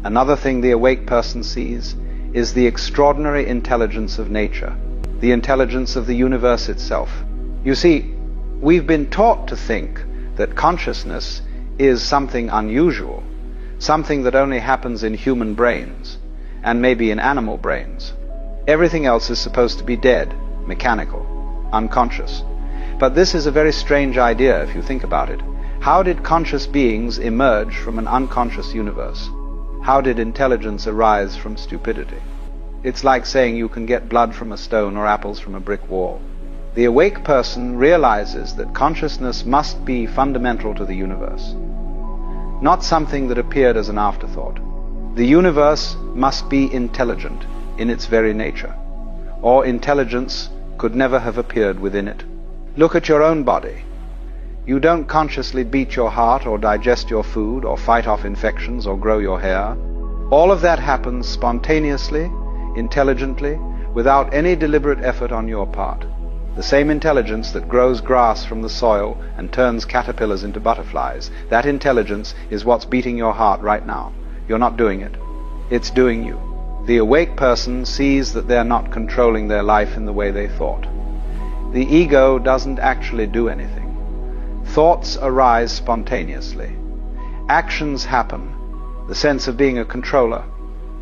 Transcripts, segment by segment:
Another thing the awake person sees is the extraordinary intelligence of nature, the intelligence of the universe itself. You see, we've been taught to think that consciousness is something unusual, something that only happens in human brains, and maybe in animal brains. Everything else is supposed to be dead, mechanical, unconscious. But this is a very strange idea if you think about it. How did conscious beings emerge from an unconscious universe? How did intelligence arise from stupidity? It's like saying you can get blood from a stone or apples from a brick wall. The awake person realizes that consciousness must be fundamental to the universe, not something that appeared as an afterthought. The universe must be intelligent in its very nature, or intelligence could never have appeared within it. Look at your own body. You don't consciously beat your heart or digest your food or fight off infections or grow your hair. All of that happens spontaneously, intelligently, without any deliberate effort on your part. The same intelligence that grows grass from the soil and turns caterpillars into butterflies, that intelligence is what's beating your heart right now. You're not doing it. It's doing you. The awake person sees that they're not controlling their life in the way they thought. The ego doesn't actually do anything. Thoughts arise spontaneously. Actions happen. The sense of being a controller,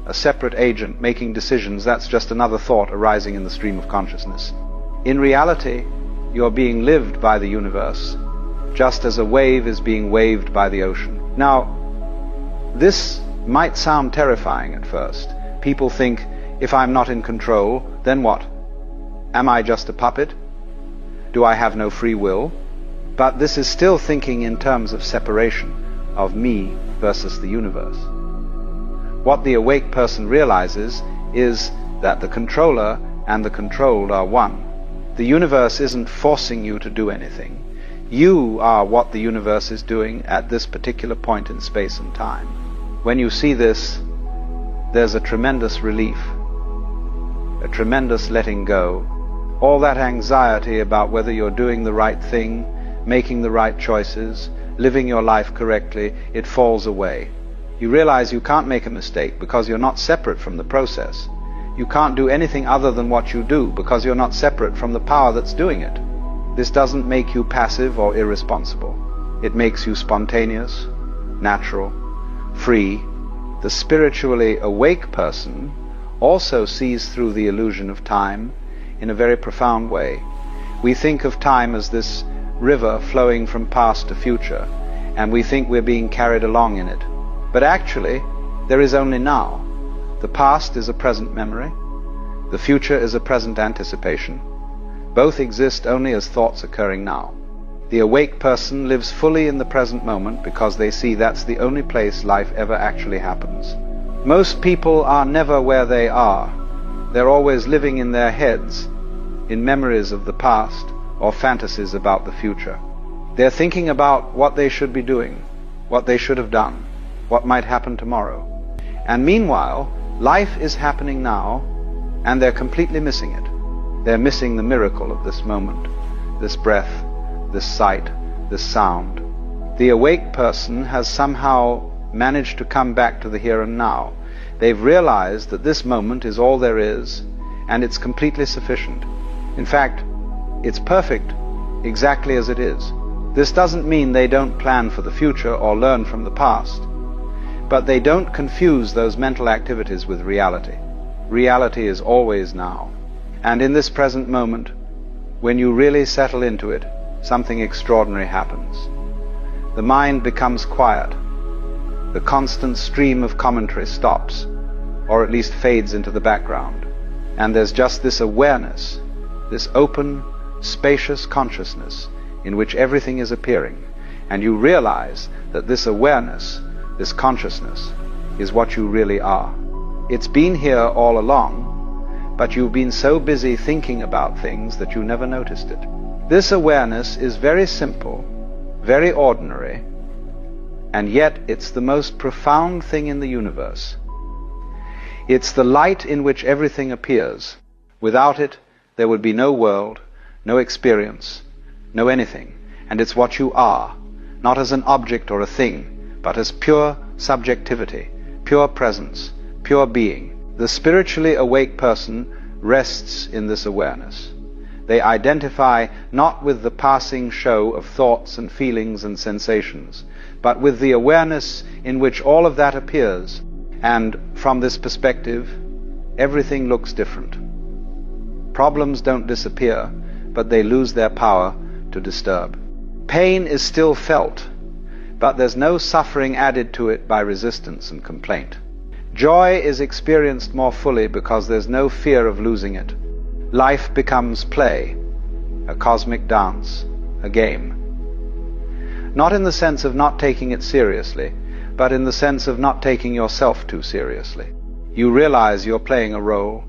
a separate agent making decisions, that's just another thought arising in the stream of consciousness. In reality, you're being lived by the universe, just as a wave is being waved by the ocean. Now, this might sound terrifying at first. People think, if I'm not in control, then what? Am I just a puppet? Do I have no free will? But this is still thinking in terms of separation, of me versus the universe. What the awake person realizes is that the controller and the controlled are one. The universe isn't forcing you to do anything. You are what the universe is doing at this particular point in space and time. When you see this, there's a tremendous relief, a tremendous letting go. All that anxiety about whether you're doing the right thing, making the right choices, living your life correctly, it falls away. You realize you can't make a mistake because you're not separate from the process. You can't do anything other than what you do because you're not separate from the power that's doing it. This doesn't make you passive or irresponsible. It makes you spontaneous, natural, free. The spiritually awake person also sees through the illusion of time in a very profound way. We think of time as this river flowing from past to future, and we think we're being carried along in it. But actually, there is only now. The past is a present memory. The future is a present anticipation. Both exist only as thoughts occurring now. The awake person lives fully in the present moment because they see that's the only place life ever actually happens. Most people are never where they are. They're always living in their heads, in memories of the past or fantasies about the future. They're thinking about what they should be doing, what they should have done, what might happen tomorrow. And meanwhile, life is happening now, and they're completely missing it. They're missing the miracle of this moment, this breath, this sight, this sound. The awake person has somehow managed to come back to the here and now. They've realized that this moment is all there is, and it's completely sufficient. In fact, it's perfect exactly as it is. This doesn't mean they don't plan for the future or learn from the past, but they don't confuse those mental activities with reality. Reality is always now. And in this present moment, when you really settle into it, something extraordinary happens. The mind becomes quiet. The constant stream of commentary stops, or at least fades into the background. And there's just this awareness, this open, spacious consciousness in which everything is appearing. And you realize that this awareness, this consciousness, is what you really are. It's been here all along, but you've been so busy thinking about things that you never noticed it. This awareness is very simple, very ordinary, and yet it's the most profound thing in the universe. It's the light in which everything appears. Without it, there would be no world, no experience, no anything. And it's what you are, not as an object or a thing, but as pure subjectivity, pure presence, pure being. The spiritually awake person rests in this awareness. They identify not with the passing show of thoughts and feelings and sensations, but with the awareness in which all of that appears, and from this perspective, everything looks different. Problems don't disappear, but they lose their power to disturb. Pain is still felt, but there's no suffering added to it by resistance and complaint. Joy is experienced more fully because there's no fear of losing it. Life becomes play, a cosmic dance, a game. Not in the sense of not taking it seriously, but in the sense of not taking yourself too seriously. You realize you're playing a role,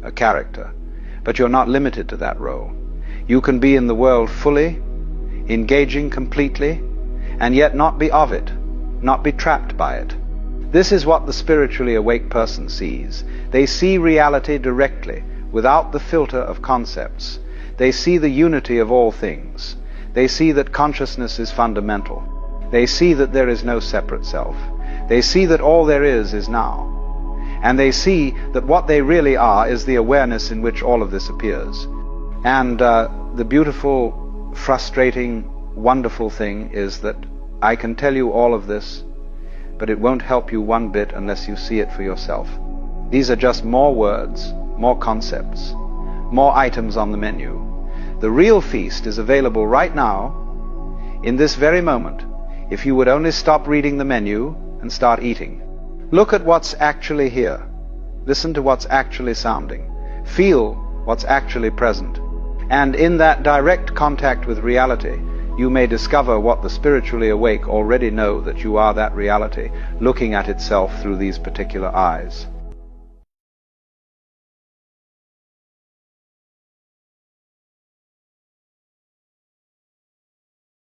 a character, but you're not limited to that role. You can be in the world fully, engaging completely, and yet not be of it, not be trapped by it. This is what the spiritually awake person sees. They see reality directly, without the filter of concepts. They see the unity of all things. They see that consciousness is fundamental. They see that there is no separate self. They see that all there is now. And they see that what they really are is the awareness in which all of this appears. And the beautiful, frustrating, wonderful thing is that I can tell you all of this, but it won't help you one bit unless you see it for yourself. These are just more words, more concepts, more items on the menu. The real feast is available right now, in this very moment, if you would only stop reading the menu and start eating. Look at what's actually here. Listen to what's actually sounding. Feel what's actually present. And in that direct contact with reality, you may discover what the spiritually awake already know, that you are that reality, looking at itself through these particular eyes.